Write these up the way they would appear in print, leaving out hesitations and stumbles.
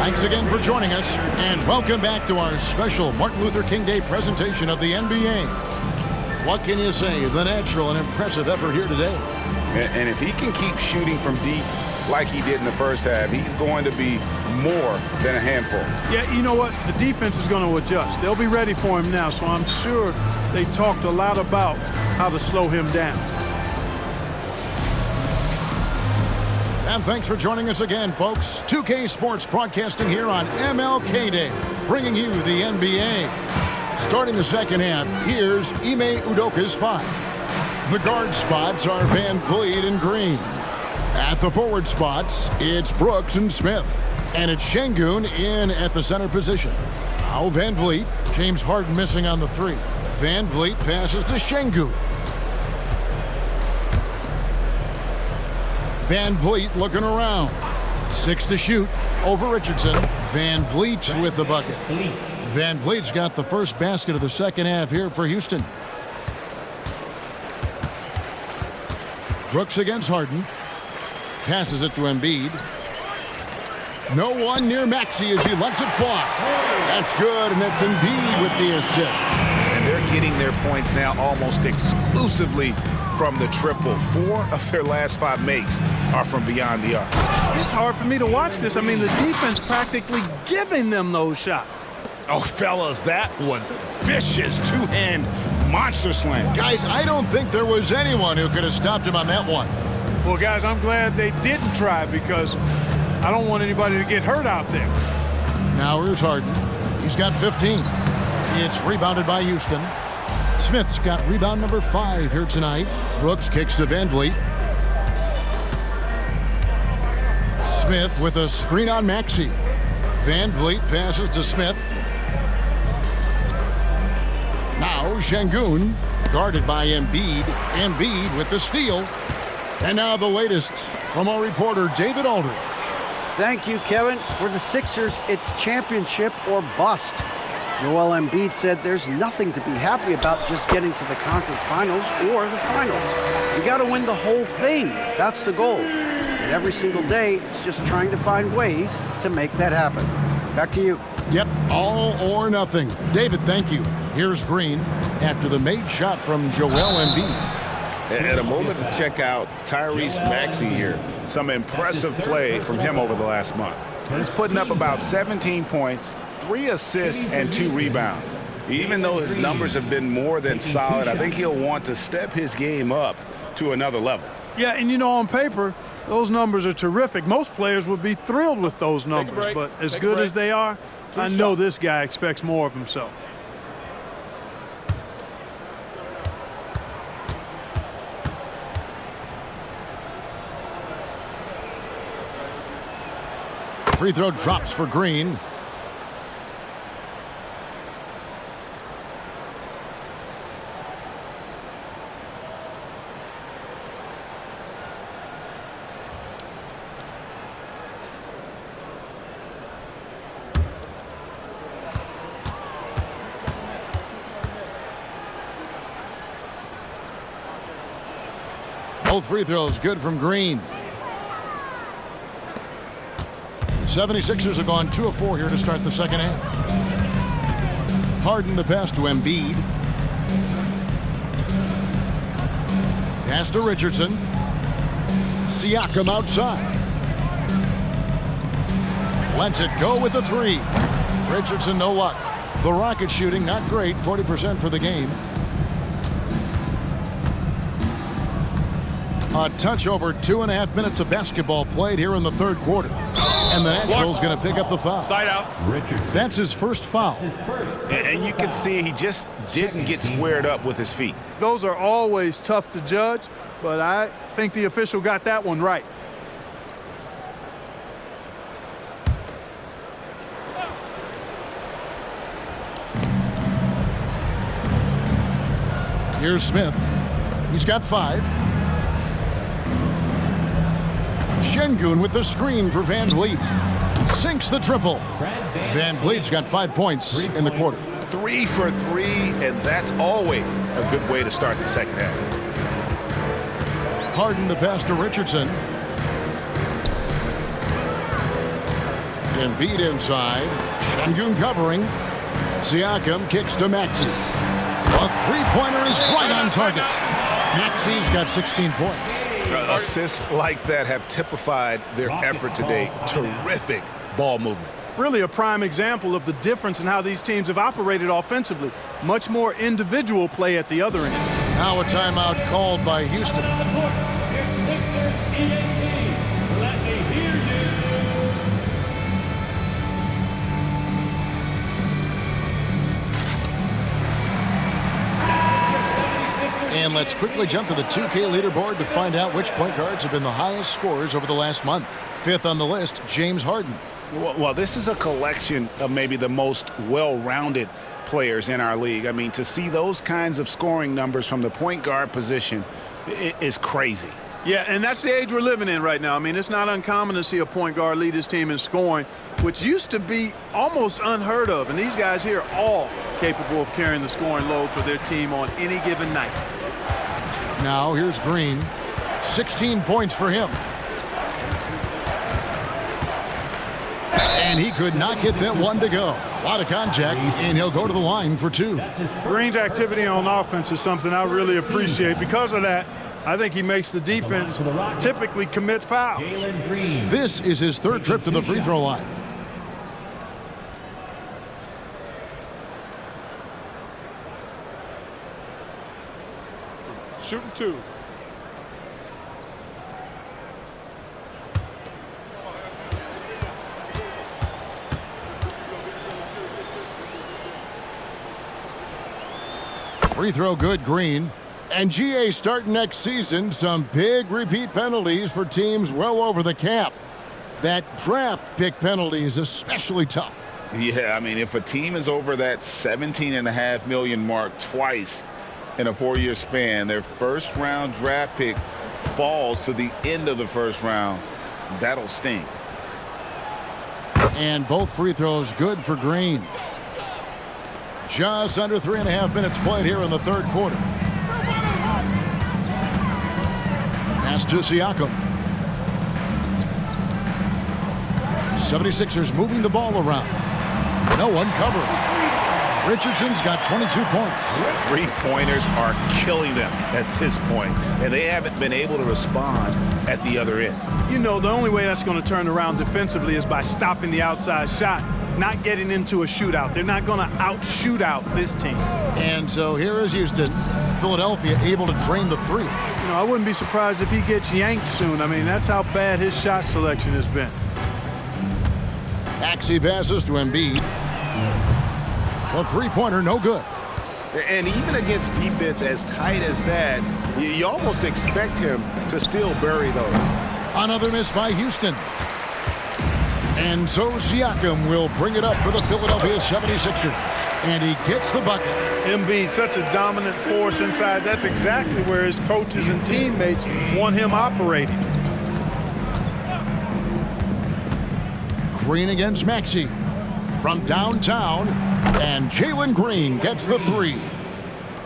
Thanks again for joining us, and welcome back to our special Martin Luther King Day presentation of the NBA. What can you say? The natural and impressive effort here today. And if he can keep shooting from deep like he did in the first half, he's going to be more than a handful. Yeah, you know what? The defense is going to adjust. They'll be ready for him now, so I'm sure they talked a lot about how to slow him down. And thanks for joining us again, folks. 2K Sports broadcasting here on MLK Day, bringing you the NBA. Starting the second half, here's Ime Udoka's 5. The guard spots are Van Vliet and Green. At the forward spots, it's Brooks and Smith. And it's Şengün in at the center position. Now Van Vliet, James Harden missing on the 3. Van Vliet passes to Şengün. Van Vliet looking around. 6 to shoot over Richardson. Van Vliet with the bucket. Van Vliet's got the first basket of the second half here for Houston. Brooks against Harden. Passes it to Embiid. No one near Maxey as he lets it fly. That's good, and it's Embiid with the assist. And they're getting their points now almost exclusively from the triple. 4 of their last 5 makes are from beyond the arc. It's hard for me to watch this. I mean, the defense practically giving them those shots. Oh, fellas, that was vicious two-hand monster slam. Guys, I don't think there was anyone who could have stopped him on that one. Well, guys, I'm glad they didn't try because I don't want anybody to get hurt out there. Now here's Harden. He's got 15. It's rebounded by Houston. Smith's got rebound number 5 here tonight. Brooks kicks to Van Vliet. Smith with a screen on Maxey. Van Vliet passes to Smith. Now Şengün, guarded by Embiid. Embiid with the steal. And now the latest from our reporter, David Aldridge. Thank you, Kevin. For the Sixers, it's championship or bust. Joel Embiid said there's nothing to be happy about just getting to the conference finals or the finals. You got to win the whole thing. That's the goal. And every single day, it's just trying to find ways to make that happen. Back to you. Yep, all or nothing. David, thank you. Here's Green after the made shot from Joel Embiid. And a moment to check out Tyrese Maxey here. Some impressive play from him over the last month. He's putting up about 17 points, 3 assists, and 2 rebounds. Even though his numbers have been more than solid, I think he'll want to step his game up to another level. Yeah, and you know, on paper, those numbers are terrific. Most players would be thrilled with those numbers, but as good as they are, I know this guy expects more of himself. Free throw drops for Green. Both free throws good from Green. 76ers have gone 2 of 4 here to start the second half. Harden the pass to Embiid. Pass to Richardson. Siakam outside. Lets it go with a 3. Richardson no luck. The Rockets shooting not great, 40% for the game. A touch over 2.5 minutes of basketball played here in the third quarter. And the Natural's going to pick up the foul. Side out. Richardson. That's his first foul. And you can see he just didn't get squared up with his feet. Those are always tough to judge, but I think the official got that one right. Here's Smith. He's got 5. Şengün with the screen for Van Vliet. Sinks the triple. Van Vliet's got 5 points in the quarter. 3 for 3, and that's always a good way to start the second half. Harden the pass to Richardson. Embiid inside. Şengün covering. Siakam kicks to Maxey. A three-pointer is right on target. Maxey's got 16 points. Assists like that have typified their effort today. Terrific ball movement. Really a prime example of the difference in how these teams have operated offensively. Much more individual play at the other end. Now a timeout called by Houston. And let's quickly jump to the 2K leaderboard to find out which point guards have been the highest scorers over the last month. Fifth on the list, James Harden. Well, this is a collection of maybe the most well-rounded players in our league. I mean, to see those kinds of scoring numbers from the point guard position is crazy. Yeah, and that's the age we're living in right now. I mean, it's not uncommon to see a point guard lead his team in scoring, which used to be almost unheard of. And these guys here are all capable of carrying the scoring load for their team on any given night. Now here's Green. 16 points for him. And he could not get that one to go. A lot of contact, and he'll go to the line for two. Green's activity on offense is something I really appreciate. Because of that, I think he makes the defense typically commit fouls. This is his third trip to the free throw line. Shooting two. Free throw good, Green. And GA starting next season, some big repeat penalties for teams well over the cap. That draft pick penalty is especially tough. Yeah, I mean, if a team is over that $17.5 million mark twice in a 4-year span, their first-round draft pick falls to the end of the first round, that'll sting. And both free throws good for Green. Just under 3.5 minutes played here in the third quarter. Pass to Siakam. 76ers moving the ball around. No one covering. Richardson's got 22 points. Three-pointers are killing them at this point, and they haven't been able to respond at the other end. You know, the only way that's going to turn around defensively is by stopping the outside shot, not getting into a shootout. They're not going to out-shoot out this team. And so here is Houston. Philadelphia able to drain the three. You know, I wouldn't be surprised if he gets yanked soon. I mean, that's how bad his shot selection has been. Maxey passes to Embiid. The three-pointer, no good. And even against defense as tight as that, you almost expect him to still bury those. Another miss by Houston. And so Siakam will bring it up for the Philadelphia 76ers. And he gets the bucket. Embiid, such a dominant force inside. That's exactly where his coaches and teammates want him operating. Green against Maxey. From downtown, and Jalen Green gets the three.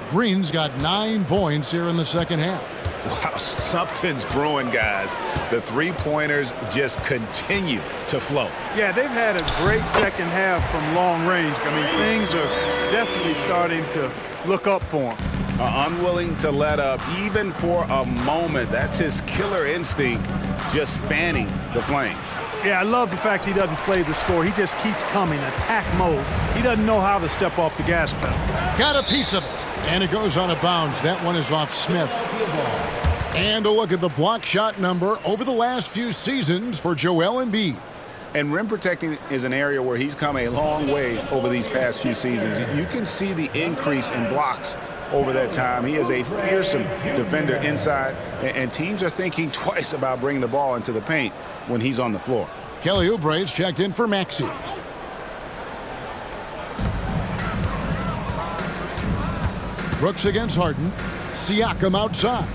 Green's got 9 points here in the second half. Wow, something's brewing, guys. The three-pointers just continue to flow. Yeah, they've had a great second half from long range. I mean, things are definitely starting to look up for him. Unwilling to let up even for a moment. That's his killer instinct, just fanning the flame. Yeah, I love the fact he doesn't play the score. He just keeps coming, attack mode. He doesn't know how to step off the gas pedal. Got a piece of it. And it goes on a bounce. That one is off Smith. And a look at the block shot number over the last few seasons for Joel Embiid. And rim protecting is an area where he's come a long way over these past few seasons. You can see the increase in blocks over that time. He is a fearsome defender inside, and teams are thinking twice about bringing the ball into the paint when he's on the floor. Kelly Oubre's checked in for Maxey. Brooks against Harden. Siakam outside.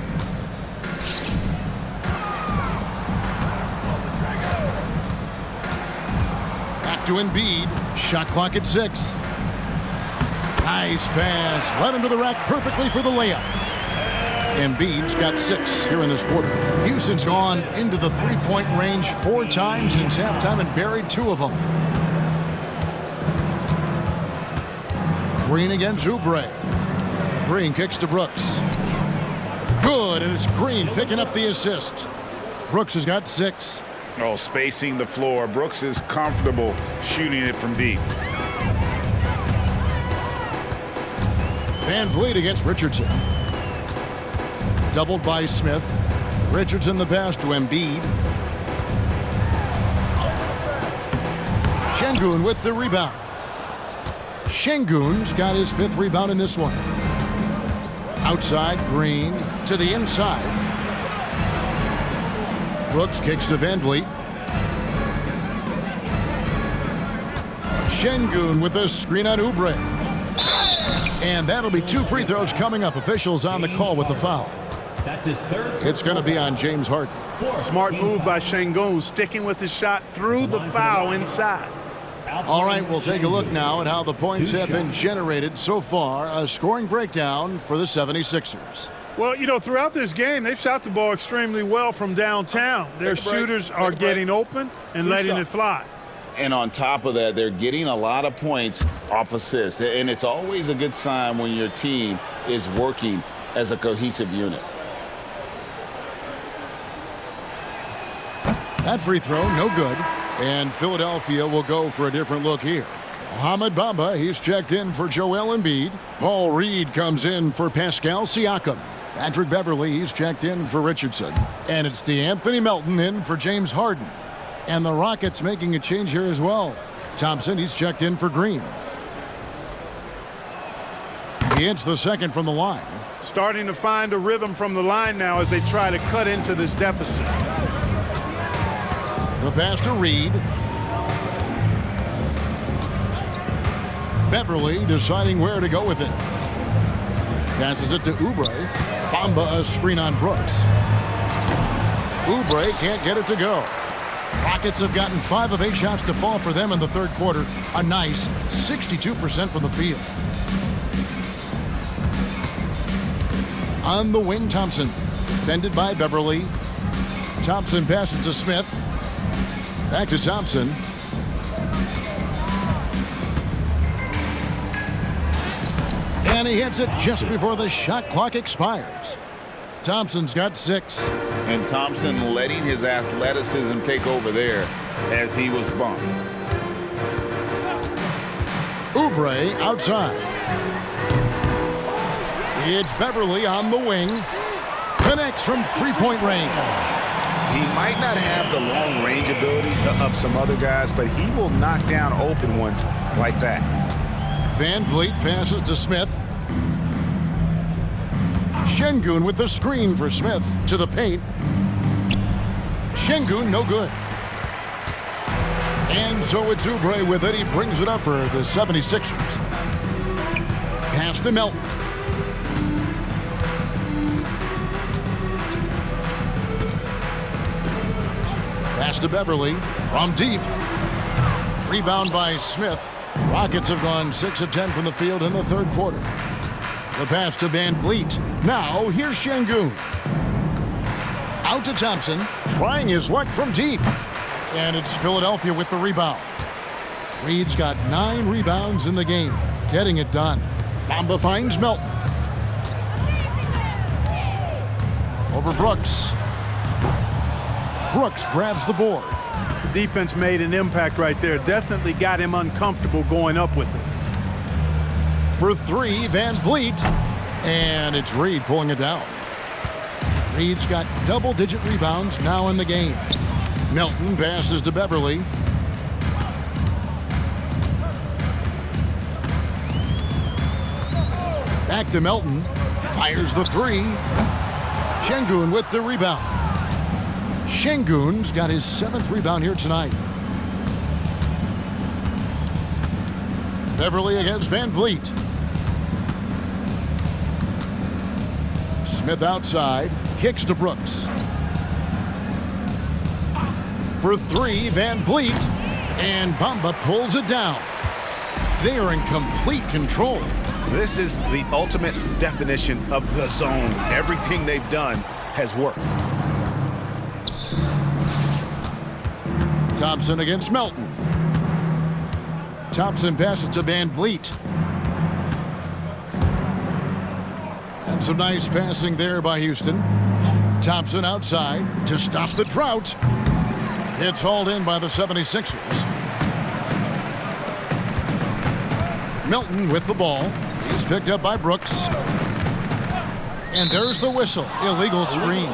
Back to Embiid. Shot clock at 6. Nice pass. Led him to the rack perfectly for the layup. Embiid's got 6 here in this quarter. Houston's gone into the three-point range 4 times since halftime and buried 2 of them. Green against Oubre. Green kicks to Brooks. Good, and it's Green picking up the assist. Brooks has got 6. Oh, spacing the floor. Brooks is comfortable shooting it from deep. VanVleet against Richardson. Doubled by Smith. Richardson the pass to Embiid. Şengün with the rebound. Şengün's got his 5th rebound in this one. Outside, Green to the inside. Brooks kicks to VanVleet. Şengün with a screen on Oubre. And that'll be 2 free throws coming up. Officials on the call with the foul. That's his 3rd. It's going to be on James Harden. Smart move by Şengün, sticking with his shot through the foul inside. All right, we'll take a look now at how the points have been generated so far. A scoring breakdown for the 76ers. Well, you know, throughout this game, they've shot the ball extremely well from downtown. Their shooters are getting open and letting it fly. And on top of that, they're getting a lot of points off assists. And it's always a good sign when your team is working as a cohesive unit. That free throw, no good. And Philadelphia will go for a different look here. Mohamed Bamba, he's checked in for Joel Embiid. Paul Reed comes in for Pascal Siakam. Patrick Beverley, he's checked in for Richardson. And it's DeAnthony Melton in for James Harden. And the Rockets making a change here as well. Thompson, he's checked in for Green. He hits the second from the line. Starting to find a rhythm from the line now as they try to cut into this deficit. The pass to Reed. Beverley deciding where to go with it. Passes it to Oubre. Bamba a screen on Brooks. Oubre can't get it to go. Rockets have gotten 5 of 8 shots to fall for them in the 3rd quarter. A nice 62% from the field. On the wing, Thompson. Defended by Beverley. Thompson passes to Smith. Back to Thompson. And he hits it just before the shot clock expires. Thompson's got 6. And Thompson letting his athleticism take over there as he was bumped. Oubre outside. It's Beverley on the wing. Connects from 3-point range. He might not have the long range ability of some other guys, but he will knock down open ones like that. VanVleet passes to Smith. Şengün with the screen for Smith to the paint. Şengün no good. And so it's Oubre with it. He brings it up for the 76ers. Pass to Melton. Pass to Beverley from deep. Rebound by Smith. Rockets have gone 6 of 10 from the field in the 3rd quarter. The pass to VanVleet. Now here's Şengün. Out to Thompson. Trying his luck from deep. And it's Philadelphia with the rebound. Reed's got 9 rebounds in the game. Getting it done. Bamba finds Melton. Over Brooks. Brooks grabs the board. The defense made an impact right there. Definitely got him uncomfortable going up with it. For 3, VanVleet. And it's Reed pulling it down. Reed's got double-digit rebounds now in the game. Melton passes to Beverley. Back to Melton. Fires the 3. Şengün with the rebound. Şengün's got his 7th rebound here tonight. Beverley against VanVleet. Smith outside. Kicks to Brooks. For 3, VanVleet. And Bamba pulls it down. They are in complete control. This is the ultimate definition of the zone. Everything they've done has worked. Thompson against Melton. Thompson passes to Van Vliet. And some nice passing there by Houston. Thompson outside to stop the drought. It's hauled in by the 76ers. Melton with the ball. He's picked up by Brooks. And there's the whistle. Illegal screen.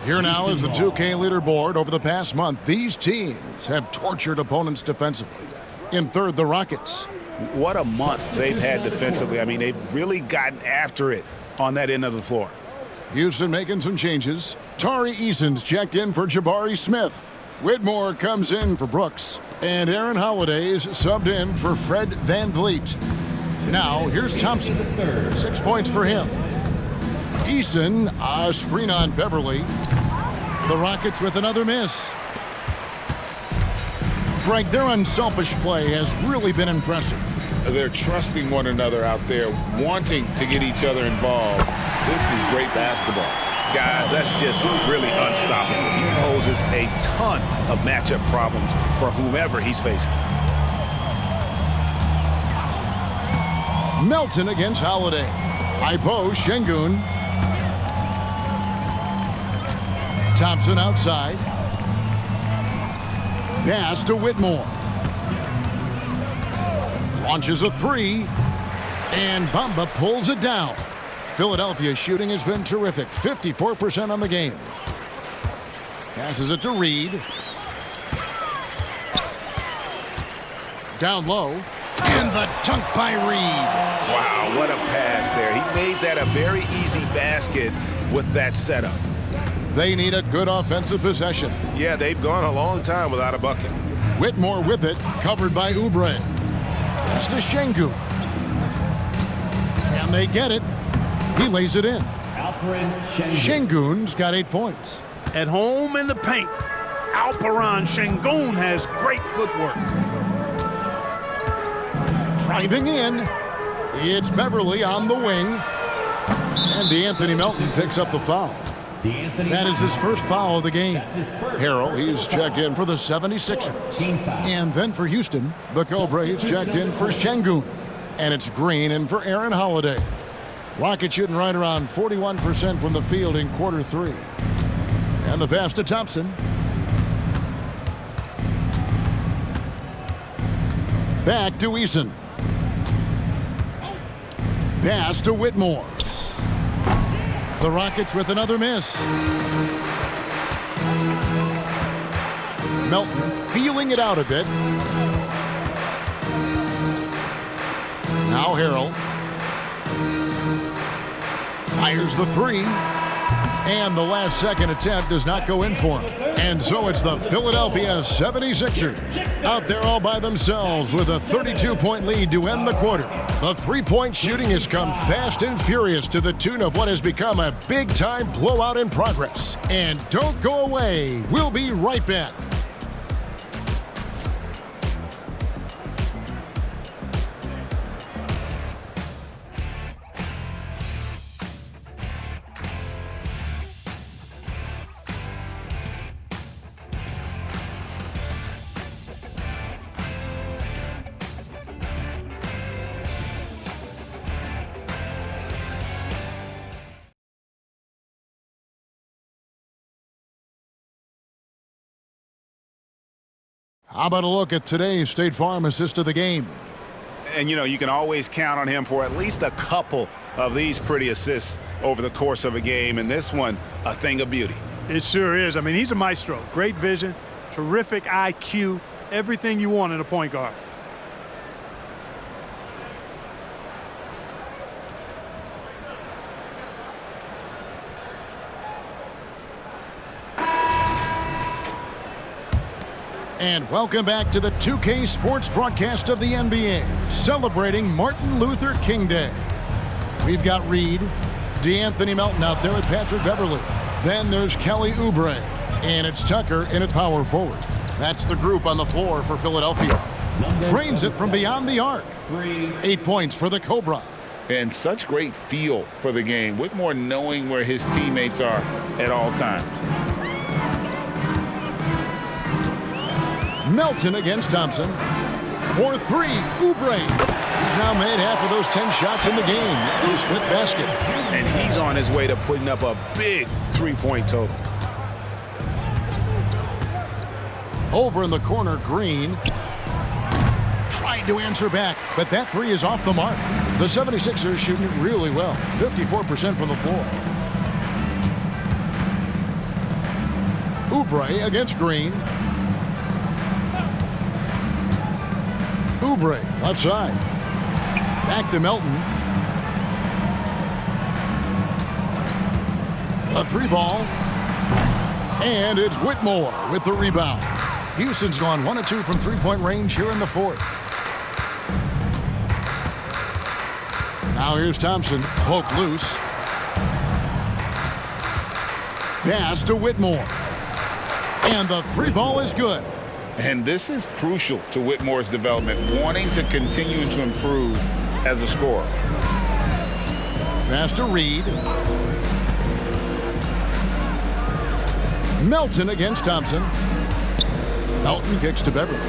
Here now is the 2K leaderboard. Over the past month, these teams have tortured opponents defensively. In third, the Rockets. What a month they've had defensively. I mean, they've really gotten after it on that end of the floor. Houston making some changes. Tari Eason's checked in for Jabari Smith. Whitmore comes in for Brooks. And Aaron Holiday's subbed in for Fred Van Vliet. Now, here's Thompson. 6 points for him. Eason, a screen on Beverly. The Rockets with another miss. Greg, their unselfish play has really been impressive. They're trusting one another out there, wanting to get each other involved. This is great basketball. Guys, that's just really unstoppable. He poses a ton of matchup problems for whomever he's facing. Melton against Holiday. Ipo Şengün. Thompson outside. Pass to Whitmore. Launches a three. And Bamba pulls it down. Philadelphia's shooting has been terrific. 54% on the game. Passes it to Reed. Down low. And the dunk by Reed. Wow, what a pass there. He made that a very easy basket with that setup. They need a good offensive possession. Yeah, they've gone a long time without a bucket. Whitmore with it, covered by Oubre. Pass to Şengün. Can they get it? He lays it in. Şengün's got 8 points. At home in the paint, Alperen Şengün has great footwork. Driving in, it's Beverly on the wing. And DeAnthony Melton picks up the foul. That is his first foul of the game. Harrell, he's checked in for the 76ers. And then for Houston, Oubre, he's checked in for Şengün. And it's Green in for Aaron Holiday. Rockets shooting right around 41% from the field in quarter three. And the pass to Thompson. Back to Eason. Pass to Whitmore. The Rockets with another miss. Melton feeling it out a bit. Now Harrell. Fires the three. And the last second attempt does not go in for him. And so it's the Philadelphia 76ers out there all by themselves with a 32-point lead to end the quarter. The three-point shooting has come fast and furious to the tune of what has become a big-time blowout in progress. And don't go away. We'll be right back. How about a look at today's State Farm assist of the game? And, you know, you can always count on him for at least a couple of these pretty assists over the course of a game. And this one, a thing of beauty. It sure is. I mean, he's a maestro. Great vision, terrific IQ, everything you want in a point guard. And welcome back to the 2K Sports broadcast of the NBA, celebrating Martin Luther King Day. We've got Reed, DeAnthony Melton out there with Patrick Beverly. Then there's Kelly Oubre, and it's Tucker in at power forward. That's the group on the floor for Philadelphia. Drains it from beyond the arc. 8 points for the Cobra. And such great feel for the game. Whitmore knowing where his teammates are at all times. Melton against Thompson. For 3, Oubre. He's now made half of those 10 shots in the game. That's his 5th basket. And he's on his way to putting up a big 3-point total. Over in the corner, Green. Tried to answer back, but that 3 is off the mark. The 76ers shooting it really well. 54% from the floor. Oubre against Green. Oubre, left side. Back to Melton. A 3 ball. And it's Whitmore with the rebound. Houston's gone 1 of 2 from 3-point range here in the 4th. Now here's Thompson. Poke loose. Pass to Whitmore. And the 3 ball is good. And this is crucial to Whitmore's development, wanting to continue to improve as a scorer. Pass to Reed. Melton against Thompson. Melton kicks to Beverly.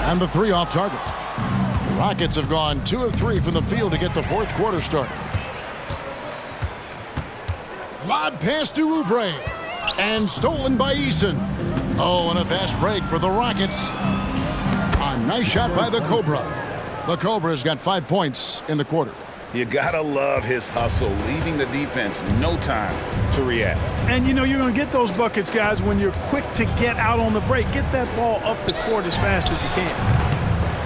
And the 3 off target. The Rockets have gone 2 of 3 from the field to get the 4th quarter started. Lob pass to Oubre. And stolen by Eason. Oh, and a fast break for the Rockets. A nice shot by the Cobra. The Cobra's got 5 points in the quarter. You gotta love his hustle, leaving the defense no time to react. And you know you're going to get those buckets, guys, when you're quick to get out on the break. Get that ball up the court as fast as you can.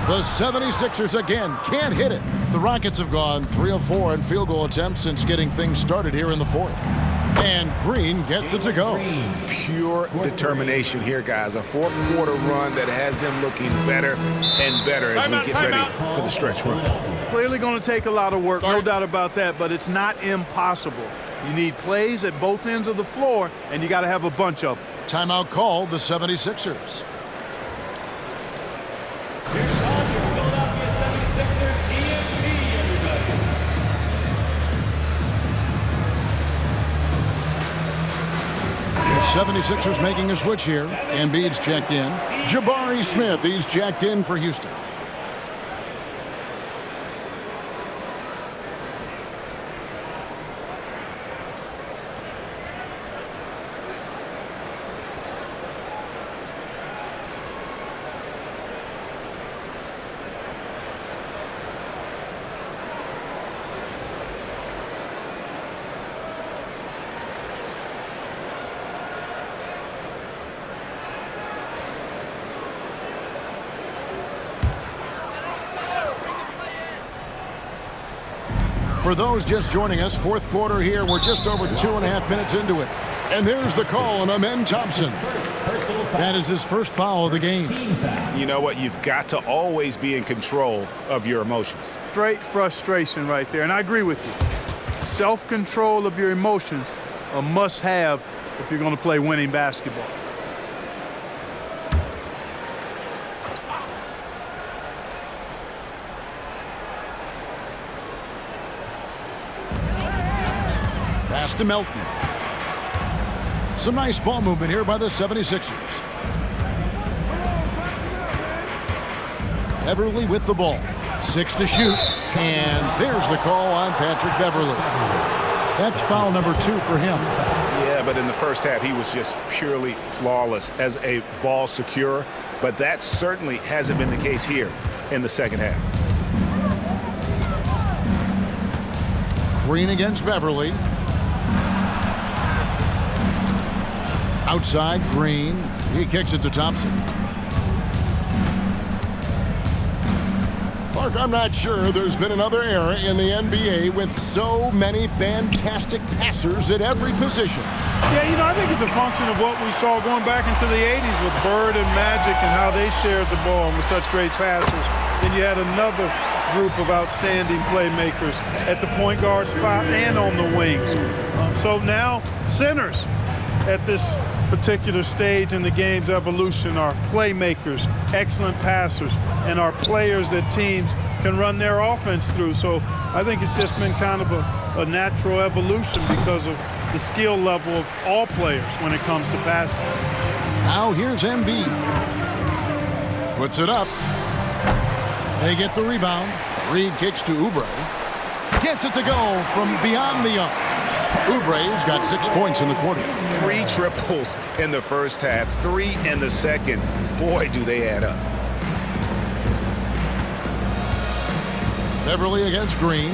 The 76ers again can't hit it. The Rockets have gone 3 of 4 in field goal attempts since getting things started here in the 4th. And Green gets it to go. Pure determination here, guys. A 4th quarter run that has them looking better and better as we get ready for the stretch run. Clearly going to take a lot of work, no doubt about that, but it's not impossible. You need plays at both ends of the floor, and you got to have a bunch of them. Timeout called the 76ers. The 76ers making a switch here. Embiid's checked in. Jabari Smith, he's checked in for Houston. For those just joining us, 4th quarter here. We're just over 2.5 minutes into it. And there's the call on Amen Thompson. That is his first foul of the game. You know what? You've got to always be in control of your emotions. Straight frustration right there, and I agree with you. Self-control of your emotions, a must-have if you're going to play winning basketball. Pass to Melton. Some nice ball movement here by the 76ers. Beverly with the ball. 6 to shoot. And there's the call on Patrick Beverly. That's foul number 2 for him. Yeah, but in the first half, he was just purely flawless as a ball securer. But that certainly hasn't been the case here in the second half. Green against Beverly. Outside, Green. He kicks it to Thompson. Mark, I'm not sure there's been another era in the NBA with so many fantastic passers at every position. Yeah, you know, I think it's a function of what we saw going back into the 80s with Bird and Magic and how they shared the ball and were such great passers. Then you had another group of outstanding playmakers at the point guard spot and on the wings. So now, centers. at this particular stage in the game's evolution are playmakers, excellent passers, and are players that teams can run their offense through. So I think it's just been kind of a natural evolution because of the skill level of all players when it comes to passing. Now here's Embiid. Puts it up. They get the rebound. Reed kicks to Oubre. Gets it to go from beyond the arc. Oubre's got 6 points in the quarter. 3 triples in the first half, 3 in the second. Boy, do they add up. Beverly against Green.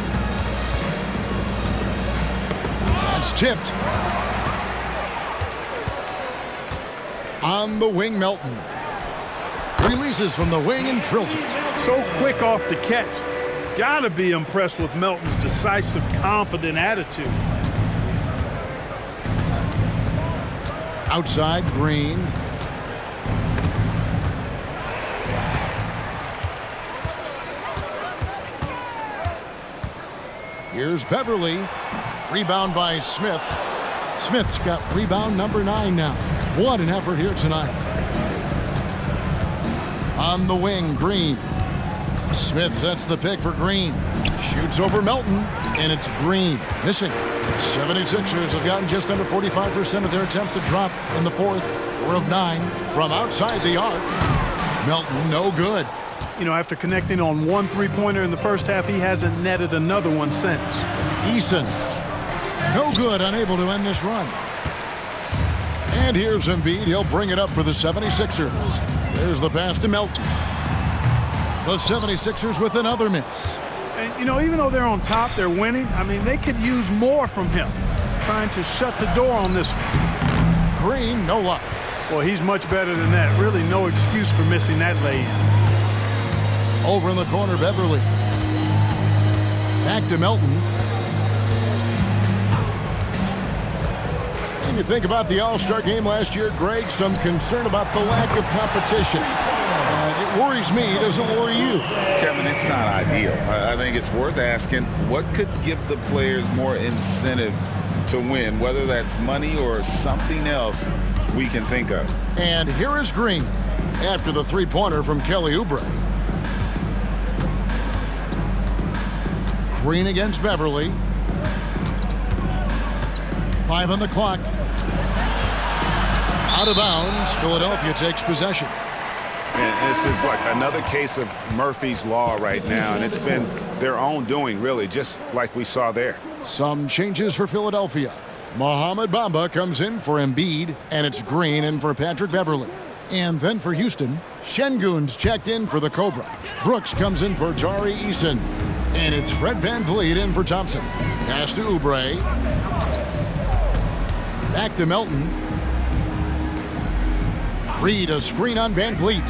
That's tipped. On the wing, Melton. Releases from the wing and drills it. So quick off the catch. Gotta be impressed with Melton's decisive, confident attitude. Outside, Green. Here's Beverly. Rebound by Smith. Smith's got rebound number 9 now. What an effort here tonight. On the wing, Green. Smith sets the pick for Green. Shoots over Melton, and it's Green. Missing. 76ers have gotten just under 45% of their attempts to drop in the fourth. 4 of 9 from outside the arc. Melton, no good. You know, after connecting on 1 3-pointer in the first half, he hasn't netted another one since. Eason, no good, unable to end this run. And here's Embiid. He'll bring it up for the 76ers. There's the pass to Melton. The 76ers with another miss. And, you know, even though they're on top, they're winning. I mean, they could use more from him. Trying to shut the door on this one. Green, no luck. Well, he's much better than that. Really no excuse for missing that lay-in. Over in the corner, Beverly. Back to Melton. When you think about the All-Star game last year, Greg, some concern about the lack of competition. It worries me. Doesn't worry you. Kevin, it's not ideal. I think it's worth asking what could give the players more incentive to win, whether that's money or something else we can think of. And here is Green after the 3-pointer from Kelly Oubre. Green against Beverly. 5 on the clock. Out of bounds. Philadelphia takes possession. And this is like another case of Murphy's Law right now, and it's been their own doing, really, just like we saw there. Some changes for Philadelphia. Mohamed Bamba comes in for Embiid, and it's Green in for Patrick Beverly. And then for Houston, Şengün's checked in for the Cobra. Brooks comes in for Tari Eason. And it's Fred VanVleet in for Thompson. Pass to Oubre. Back to Melton. Reed a screen on VanVleet.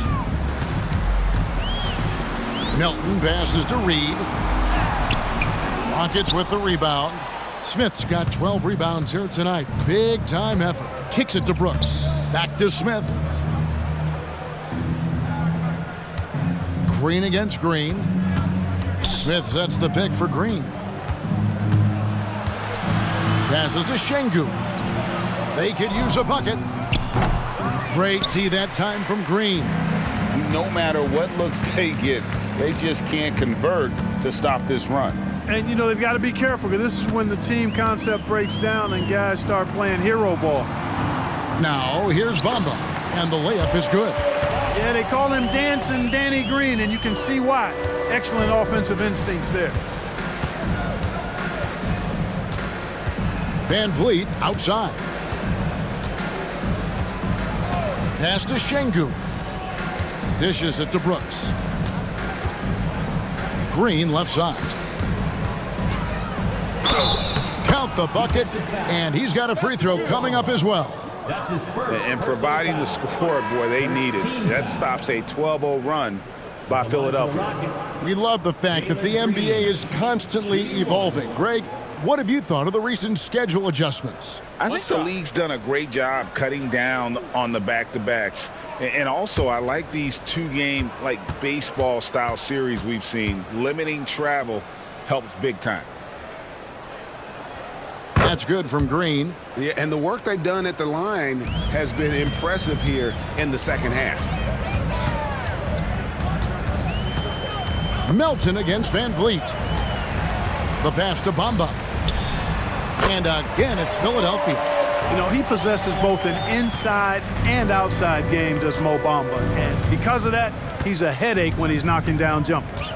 Melton passes to Reed. Rockets with the rebound. Smith's got 12 rebounds here tonight. Big time effort. Kicks it to Brooks. Back to Smith. Green against Green. Smith sets the pick for Green. Passes to Şengün. They could use a bucket. Great tee that time from Green. No matter what looks they get, they just can't convert to stop this run. And, you know, they've got to be careful because this is when the team concept breaks down and guys start playing hero ball. Now, here's Bamba, and the layup is good. Yeah, they call him Dancing Danny Green, and you can see why. Excellent offensive instincts there. VanVleet outside. Pass to Şengün. Dishes it to Brooks. Green left side. Count the bucket, and he's got a free throw coming up as well. And providing the score, boy, they need it. That stops a 12-0 run by Philadelphia. We love the fact that the NBA is constantly evolving. Greg, what have you thought of the recent schedule adjustments? I think the league's done a great job cutting down on the back-to-backs. And also, I like these 2-game, like, baseball-style series we've seen. Limiting travel helps big time. That's good from Green. Yeah, and the work they've done at the line has been impressive here in the second half. Melton against Van Vliet. The pass to Bamba. And again, it's Philadelphia. You know, he possesses both an inside and outside game, does Mo Bamba. And because of that, he's a headache when he's knocking down jumpers.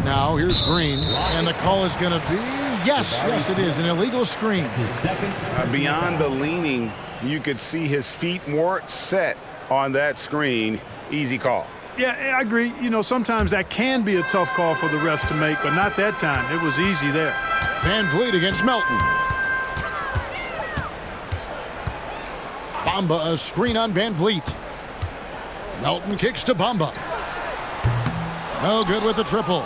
Now here's Green. And the call is going to be, yes, it is, an illegal screen. Beyond the leaning, you could see his feet weren't set on that screen. Easy call. Yeah, I agree. You know, sometimes that can be a tough call for the refs to make, but not that time. It was easy there. Van Vliet against Melton. Bamba, a screen on Van Vliet. Melton kicks to Bamba. No good with the triple.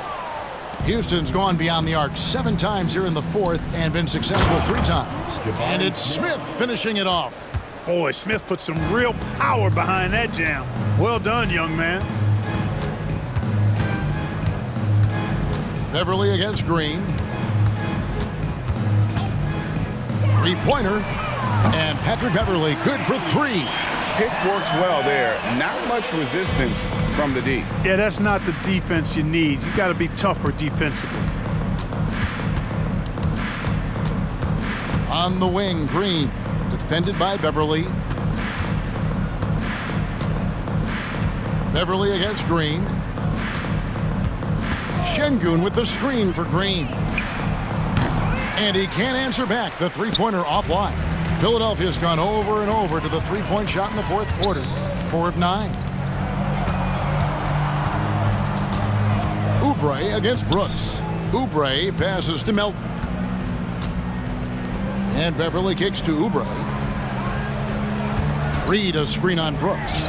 Houston's gone beyond the arc 7 times here in the fourth and been successful 3 times. And it's Smith finishing it off. Boy, Smith put some real power behind that jam. Well done, young man. Beverly against Green. 3-pointer. And Patrick Beverly good for 3. Pick works well there. Not much resistance from the D. Yeah, that's not the defense you need. You got to be tougher defensively. On the wing, Green. Defended by Beverly. Beverly against Green. Şengün with the screen for Green. And he can't answer back. The 3-pointer offline. Philadelphia's gone over and over to the 3-point shot in the fourth quarter. 4 of 9. Oubre against Brooks. Oubre passes to Melton. And Beverly kicks to Oubre. Reed a screen on Brooks.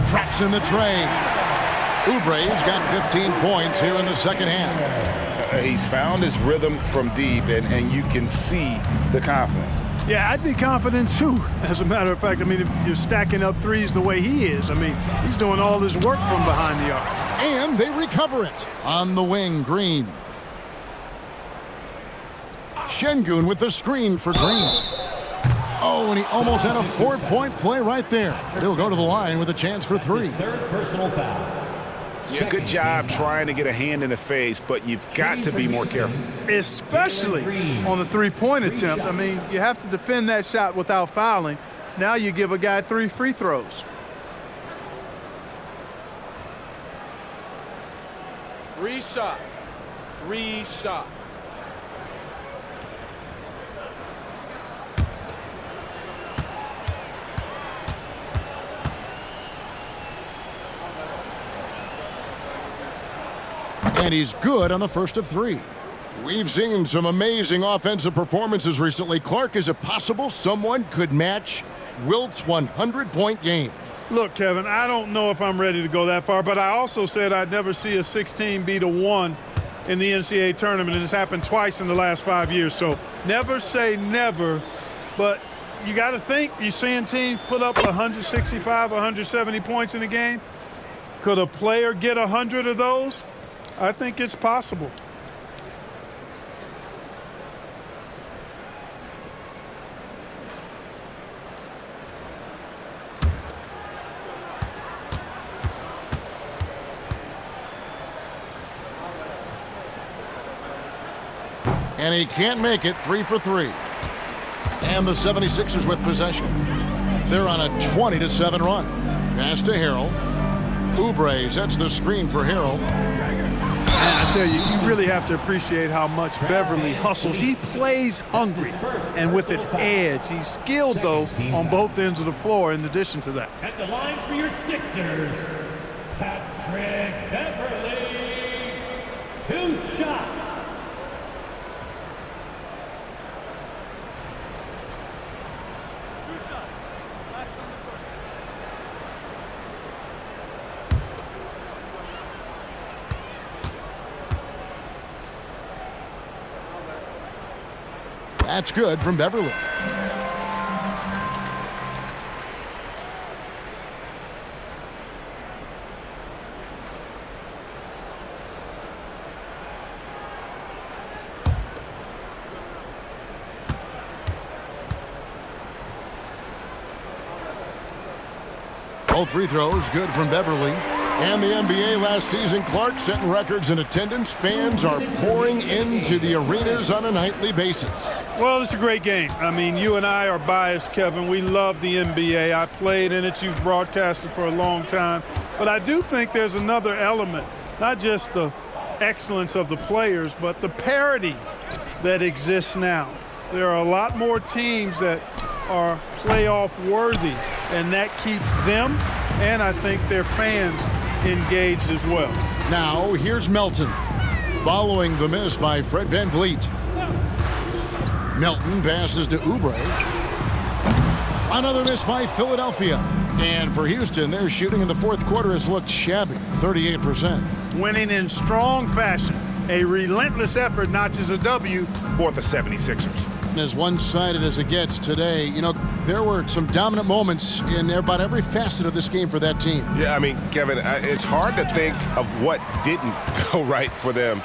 Traps in the tray. Oubre's got 15 points here in the second half. He's found his rhythm from deep, and you can see the confidence. Yeah, I'd be confident too. As a matter of fact, I mean, if you're stacking up threes the way he is, I mean, he's doing all his work from behind the arc. And they recover it. On the wing, Green. Şengün with the screen for Green. Oh, and he almost had a 4-point play right there. He'll go to the line with a chance for 3. Third personal foul. Yeah, good job trying to get a hand in the face, but you've got to be more careful. Especially on the 3-point attempt. I mean, you have to defend that shot without fouling. Now you give a guy 3 free throws. 3 shots. 3 shots. And he's good on the first of 3. We've seen some amazing offensive performances recently. Clark, is it possible someone could match Wilt's 100-point game? Look, Kevin, I don't know if I'm ready to go that far, but I also said I'd never see a 16 beat a 1 in the NCAA tournament, and it's happened twice in the last 5 years. So never say never, but you got to think, you're seeing teams put up 165, 170 points in a game. Could a player get 100 of those? I think it's possible. And he can't make it. 3 for 3. And the 76ers with possession. They're on a 20-7 run. Pass to Harrell. Oubre sets the screen for Harrell. And I tell you, you really have to appreciate how much Beverly hustles. He plays hungry and with an edge. He's skilled, though, on both ends of the floor in addition to that. At the line for your Sixers, Patrick Beverly. 2 shots. That's good from Beverly. Both free throws good from Beverly. And the NBA last season, Clark setting records in attendance. Fans are pouring into the arenas on a nightly basis. Well, it's a great game. I mean, you and I are biased, Kevin. We love the NBA. I played in it. You've broadcasted for a long time. But I do think there's another element, not just the excellence of the players, but the parity that exists now. There are a lot more teams that are playoff worthy, and that keeps them and I think their fans engaged as well. Now here's Melton following the miss by Fred VanVleet. Melton passes to Oubre. Another miss by Philadelphia. And for Houston, their shooting in the fourth quarter has looked shabby, 38%. Winning in strong fashion. A relentless effort notches a W for the 76ers. As one-sided as it gets today, you know, there were some dominant moments in about every facet of this game for that team. Yeah, I mean, Kevin, it's hard to think of what didn't go right for them.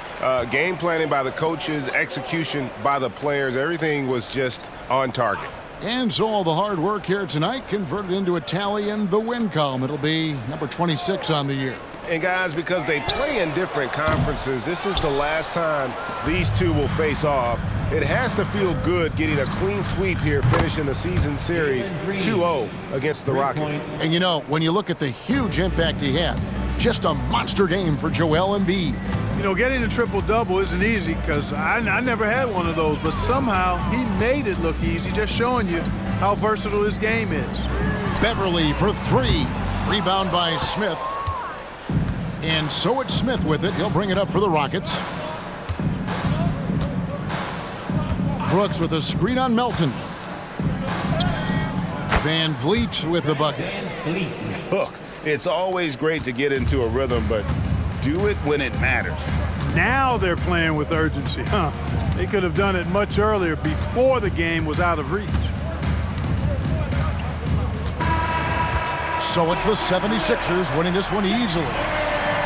Game planning by the coaches, execution by the players, everything was just on target. And so all the hard work here tonight converted into a tally in the win column. It'll be number 26 on the year. And guys, because they play in different conferences, this is the last time these two will face off. It has to feel good getting a clean sweep here, finishing the season series 2-0 against the Rockets. And you know, when you look at the huge impact he had, just a monster game for Joel Embiid. You know, getting a triple-double isn't easy because I never had one of those, but somehow he made it look easy, just showing you how versatile his game is. Beverly for three. Rebound by Smith. And so it's Smith with it. He'll bring it up for the Rockets. Brooks with a screen on Melton. VanVleet with the bucket. Look, it's always great to get into a rhythm, but do it when it matters. Now they're playing with urgency, huh? They could have done it much earlier before the game was out of reach. So it's the 76ers winning this one easily.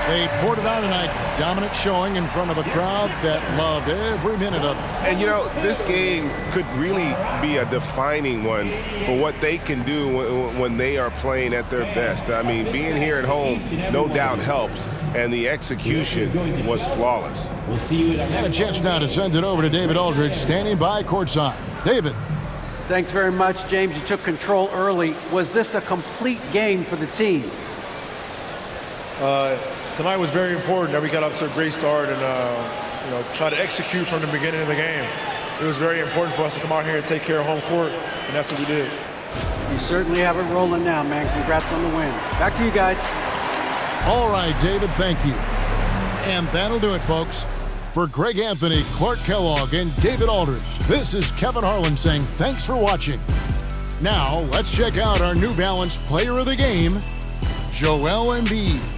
They poured it on tonight, dominant showing in front of a crowd that loved every minute of it. And, you know, this game could really be a defining one for what they can do when they are playing at their best. I mean, being here at home no doubt helps, and the execution was flawless. And a chance now to send it over to David Aldridge, standing by courtside. David. Thanks very much, James. You took control early. Was this a complete game for the team? Tonight was very important that we got off to a great start and try to execute from the beginning of the game. It was very important for us to come out here and take care of home court, and that's what we did. You certainly have it rolling now, man. Congrats on the win. Back to you guys. All right, David, thank you. And that'll do it, folks. For Greg Anthony, Clark Kellogg, and David Aldridge, this is Kevin Harlan saying thanks for watching. Now, let's check out our New Balance Player of the Game, Joel Embiid.